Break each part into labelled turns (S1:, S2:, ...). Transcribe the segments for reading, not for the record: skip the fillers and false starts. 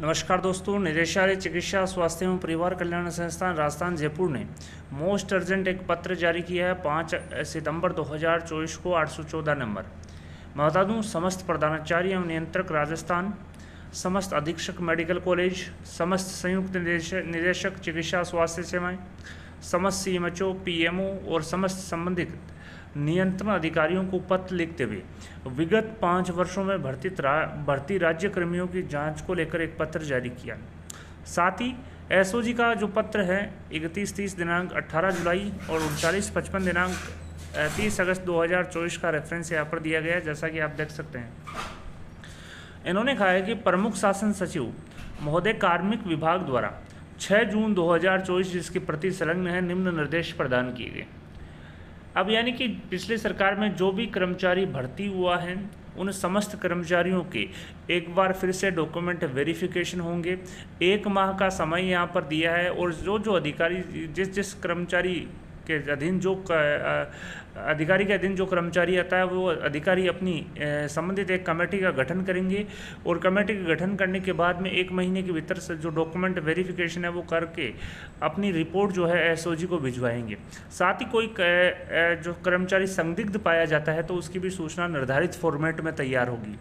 S1: नमस्कार दोस्तों, निदेशालय चिकित्सा स्वास्थ्य एवं परिवार कल्याण संस्थान राजस्थान जयपुर ने मोस्ट अर्जेंट एक पत्र जारी किया है 5 सितंबर 2024 को 814 नंबर। मैं बता दूं, समस्त प्रधानाचार्य एवं नियंत्रक राजस्थान, समस्त अधीक्षक मेडिकल कॉलेज, समस्त संयुक्त निदेशक चिकित्सा स्वास्थ्य सेवाएं, समस्त सीएमएचओ, पीएमओ और समस्त संबंधित नियंत्रण अधिकारियों को पत्र लिखते हुए विगत 5 वर्षों में भर्ती राज्य कर्मियों की जांच को लेकर एक पत्र जारी किया। साथ ही एसओजी का जो पत्र है 31-30 दिनांक 18 जुलाई और 39-55 दिनांक 30 अगस्त 2024 का रेफरेंस यहाँ पर दिया गया है, जैसा कि आप देख सकते हैं। इन्होंने कहा है कि प्रमुख शासन सचिव महोदय कार्मिक विभाग द्वारा 6 जून 2024 जिसके प्रति संलग्न है निम्न निर्देश प्रदान किए गए। अब यानी कि पिछले सरकार में जो भी कर्मचारी भर्ती हुआ है उन समस्त कर्मचारियों के एक बार फिर से डॉक्यूमेंट वेरिफिकेशन होंगे। 1 माह का समय यहाँ पर दिया है और जो अधिकारी जिस कर्मचारी के अधीन अधिकारी के अधीन जो कर्मचारी आता है वो अधिकारी अपनी संबंधित एक कमेटी का गठन करेंगे और कमेटी का गठन करने के बाद में 1 महीने के भीतर से जो डॉक्यूमेंट वेरिफिकेशन है वो करके अपनी रिपोर्ट जो है एसओजी को भिजवाएंगे। साथ ही कोई जो कर्मचारी संदिग्ध पाया जाता है तो उसकी भी सूचना निर्धारित फॉर्मेट में तैयार होगी।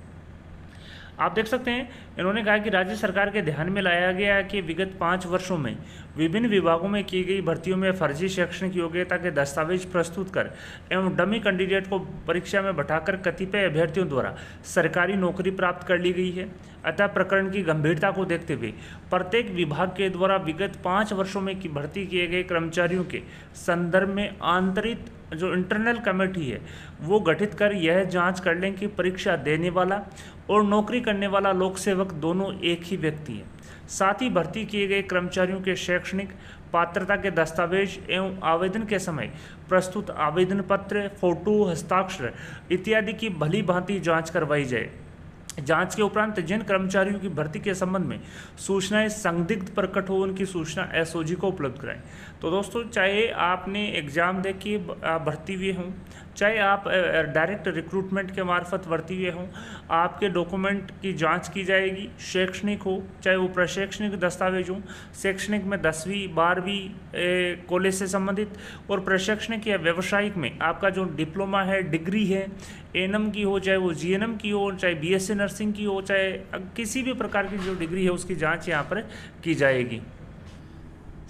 S1: आप देख सकते हैं, इन्होंने कहा कि राज्य सरकार के ध्यान में लाया गया है कि विगत 5 वर्षों में विभिन्न विभागों में की गई भर्तियों में फर्जी शैक्षणिक योग्यता के दस्तावेज प्रस्तुत कर एवं डमी कैंडिडेट को परीक्षा में बैठाकर कतिपय अभ्यर्थियों द्वारा सरकारी नौकरी प्राप्त कर ली गई है। अतः प्रकरण की गंभीरता को देखते हुए प्रत्येक विभाग के द्वारा विगत 5 वर्षों में की भर्ती किए गए कर्मचारियों के संदर्भ में आंतरिक जो इंटरनल कमेटी है वो गठित कर यह जांच कर लें कि परीक्षा देने वाला और नौकरी करने वाला लोक सेवक दोनों एक ही व्यक्ति है। साथ ही भर्ती किए गए कर्मचारियों के शैक्षणिक पात्रता के दस्तावेज एवं आवेदन के समय प्रस्तुत आवेदन पत्र, फोटो, हस्ताक्षर इत्यादि की भली भांति जांच करवाई जाए। जांच के उपरांत जिन कर्मचारियों की भर्ती के संबंध में सूचनाएं संदिग्ध प्रकट हो उनकी सूचना एसओजी को उपलब्ध कराएं। तो दोस्तों, चाहे आपने एग्जाम दे के भर्ती हुए हों, चाहे आप डायरेक्ट रिक्रूटमेंट के मार्फत भर्ती हुए हों, आपके डॉक्यूमेंट की जांच की जाएगी। शैक्षणिक हो चाहे वो प्रशैक्षणिक दस्तावेज हो, शैक्षणिक में 10वीं 12वीं कॉलेज से संबंधित और प्रशैक्षणिक या व्यवसायिक में आपका जो डिप्लोमा है, डिग्री है, एएनएम की हो चाहे वो जीएनएम की हो, चाहे बीएससी नर्सिंग की हो, चाहे किसी भी प्रकार की जो डिग्री है उसकी जांच यहाँ पर की जाएगी।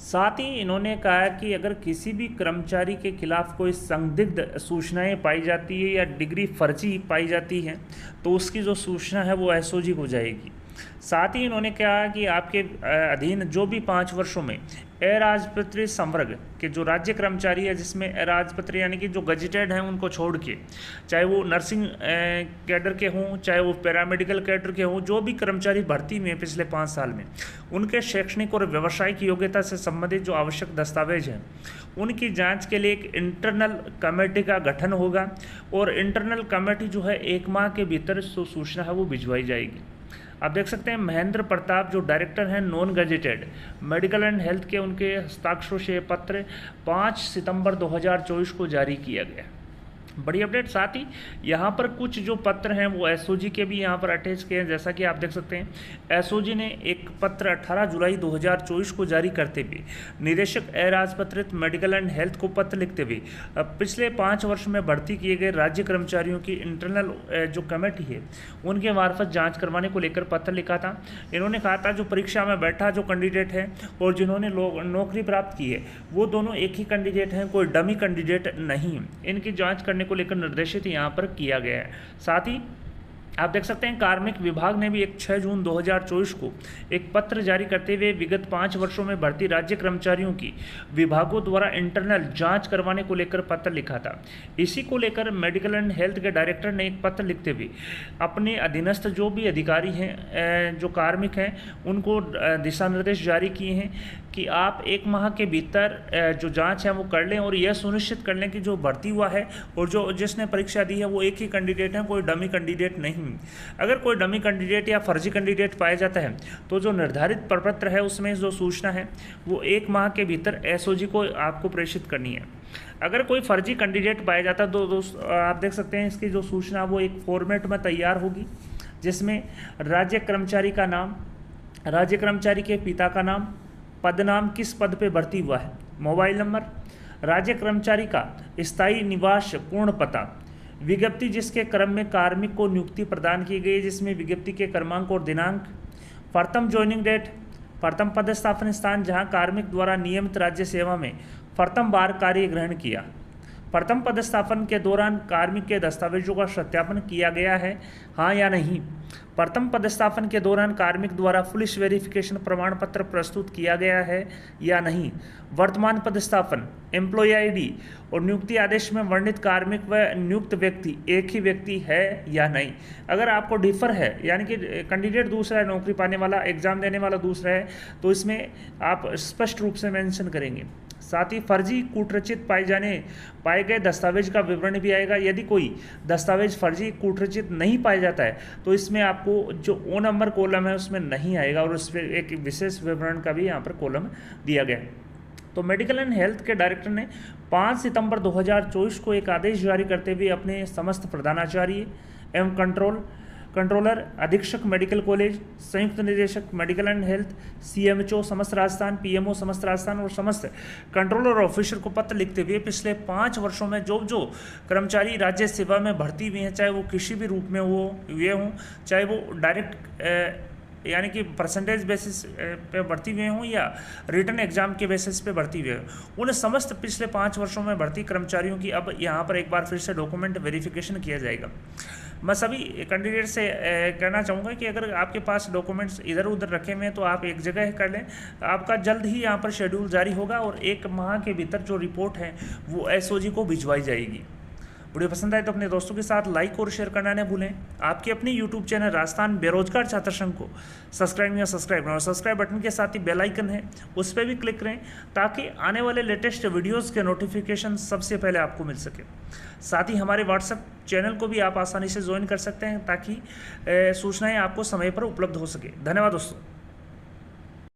S1: साथ ही इन्होंने कहा कि अगर किसी भी कर्मचारी के खिलाफ कोई संदिग्ध सूचनाएं पाई जाती है या डिग्री फर्जी पाई जाती है तो उसकी जो सूचना है वो एसओजी को जाएगी। साथ ही इन्होंने कहा कि आपके अधीन जो भी 5 वर्षों में अराजपत्रित संवर्ग के जो राज्य कर्मचारी है, जिसमें अराजपत्रित यानी कि जो गजेटेड हैं उनको छोड़ के, चाहे वो नर्सिंग कैडर के हों चाहे वो पैरामेडिकल कैडर के हों, जो भी कर्मचारी भर्ती में पिछले 5 साल में उनके शैक्षणिक और व्यावसायिक योग्यता से संबंधित जो आवश्यक दस्तावेज हैं उनकी जांच के लिए एक इंटरनल कमेटी का गठन होगा और इंटरनल कमेटी जो है 1 माह के भीतर जो सूचना है वो भिजवाई जाएगी। आप देख सकते हैं, महेंद्र प्रताप जो डायरेक्टर हैं non gazetted medical and health के, उनके हस्ताक्षरों से पत्र 5 सितंबर 2024 को जारी किया गया। बड़ी अपडेट। साथ ही यहाँ पर कुछ जो पत्र हैं वो एसओजी के भी यहाँ पर अटैच किए हैं, जैसा कि आप देख सकते हैं। एसओजी ने एक पत्र 18 जुलाई 2024 को जारी करते हुए निदेशक अराजपत्रित मेडिकल एंड हेल्थ को पत्र लिखते हुए पिछले 5 वर्ष में भर्ती किए गए राज्य कर्मचारियों की इंटरनल जो कमेटी है उनके मार्फत जाँच करवाने को लेकर पत्र लिखा था। इन्होंने कहा था जो परीक्षा में बैठा जो कैंडिडेट है और जिन्होंने नौकरी प्राप्त की है वो दोनों एक ही कैंडिडेट हैं, कोई डमी कैंडिडेट नहीं। इनकी जाँच करने को लेकर निर्देशित यहाँ पर किया गया है। साथ ही आप देख सकते हैं, कार्मिक विभाग ने भी एक 6 जून 2024 को एक पत्र जारी करते हुए विगत 5 वर्षों में भर्ती राज्य कर्मचारियों की विभागों द्वारा इंटरनल जांच करवाने को लेकर पत्र लिखा था। इसी को लेकर मेडिकल एंड हेल्थ के डायरेक्टर ने एक पत्र लिखते हुए अपने अधीनस्थ जो भी अधिकारी हैं, जो कार्मिक हैं, उनको दिशा निर्देश जारी किए हैं कि आप 1 माह के भीतर जो जांच है वो कर लें और यह सुनिश्चित कर लें कि जो भर्ती हुआ है और जो जिसने परीक्षा दी है वो एक ही कैंडिडेट है, कोई डमी कैंडिडेट नहीं। अगर कोई डमी कैंडिडेट या फर्जी कैंडिडेट पाया जाता है तो जो निर्धारित प्रपत्र है उसमें जो सूचना है वो 1 माह के भीतर एसओजी को आपको प्रेषित करनी है। अगर कोई फर्जी कैंडिडेट पाया जाता है तो आप देख सकते हैं इसकी जो सूचना वो एक फॉर्मेट में तैयार होगी जिसमें राज्य कर्मचारी का नाम, राज्य कर्मचारी के पिता का नाम, पद नाम, किस पद पे भर्ती हुआ है, मोबाइल नंबर, राज्य कर्मचारी का स्थायी निवास, पूर्ण पता, विज्ञप्ति जिसके क्रम में कार्मिक को नियुक्ति प्रदान की गई जिसमें विज्ञप्ति के क्रमांक और दिनांक, प्रथम ज्वाइनिंग डेट, प्रथम पदस्थापन स्थान जहां कार्मिक द्वारा नियमित राज्य सेवा में प्रथम बार कार्य ग्रहण किया, प्रथम पदस्थापन के दौरान कार्मिक के दस्तावेजों का सत्यापन किया गया है, हाँ या नहीं, प्रथम पदस्थापन के दौरान कार्मिक द्वारा पुलिस वेरिफिकेशन प्रमाण पत्र प्रस्तुत किया गया है या नहीं, वर्तमान पदस्थापन, एम्प्लॉय आईडी और नियुक्ति आदेश में वर्णित कार्मिक व नियुक्त व्यक्ति एक ही व्यक्ति है या नहीं। अगर आपको डिफर है यानी कि कैंडिडेट दूसरा है, नौकरी पाने वाला, एग्जाम देने वाला दूसरा है, तो इसमें आप स्पष्ट रूप से मेंशन करेंगे। साथ ही फर्जी कूटरचित पाए गए दस्तावेज का विवरण भी आएगा। यदि कोई दस्तावेज फर्जी कूटरचित नहीं पाया जाता है तो इसमें आपको जो ओ नंबर कॉलम है उसमें नहीं आएगा और उस पर एक विशेष विवरण का भी यहाँ पर कॉलम दिया गया है। तो मेडिकल एंड हेल्थ के डायरेक्टर ने 5 सितंबर 2024 को एक आदेश जारी करते हुए अपने समस्त प्रधानाचार्य एवं कंट्रोलर, अधीक्षक मेडिकल कॉलेज, संयुक्त निदेशक मेडिकल एंड हेल्थ, सीएमएचओ समस्त राजस्थान, पीएमओ समस्त राजस्थान और समस्त कंट्रोलर ऑफिसर को पत्र लिखते हुए पिछले 5 वर्षों में जो कर्मचारी राज्य सेवा में भर्ती हुए हैं, चाहे वो किसी भी रूप में हुए हों, चाहे वो डायरेक्ट यानी कि परसेंटेज बेसिस पे भर्ती हुए हों या रिटर्न एग्जाम के बेसिस पे भर्ती हुए हों, उन समस्त पिछले 5 वर्षों में भर्ती कर्मचारियों की अब यहाँ पर एक बार फिर से डॉक्यूमेंट वेरिफिकेशन किया जाएगा। मैं सभी कैंडिडेट से कहना चाहूँगा कि अगर आपके पास डॉक्यूमेंट्स इधर उधर रखे हुए हैं तो आप एक जगह कर लें, आपका जल्द ही यहाँ पर शेड्यूल जारी होगा और 1 माह के भीतर जो रिपोर्ट है वो एसओजी को भिजवाई जाएगी। वीडियो पसंद आए तो अपने दोस्तों के साथ लाइक और शेयर करना न भूलें। आपके अपनी यूट्यूब चैनल राजस्थान बेरोजगार छात्र संघ को सब्सक्राइब करें और सब्सक्राइब बटन के साथ ही बेल आइकन है उस पर भी क्लिक करें ताकि आने वाले लेटेस्ट वीडियोस के नोटिफिकेशन सबसे पहले आपको मिल सके। साथ ही हमारे व्हाट्सएप चैनल को भी आप आसानी से ज्वाइन कर सकते हैं ताकि सूचनाएँ आपको समय पर उपलब्ध हो सके। धन्यवाद दोस्तों।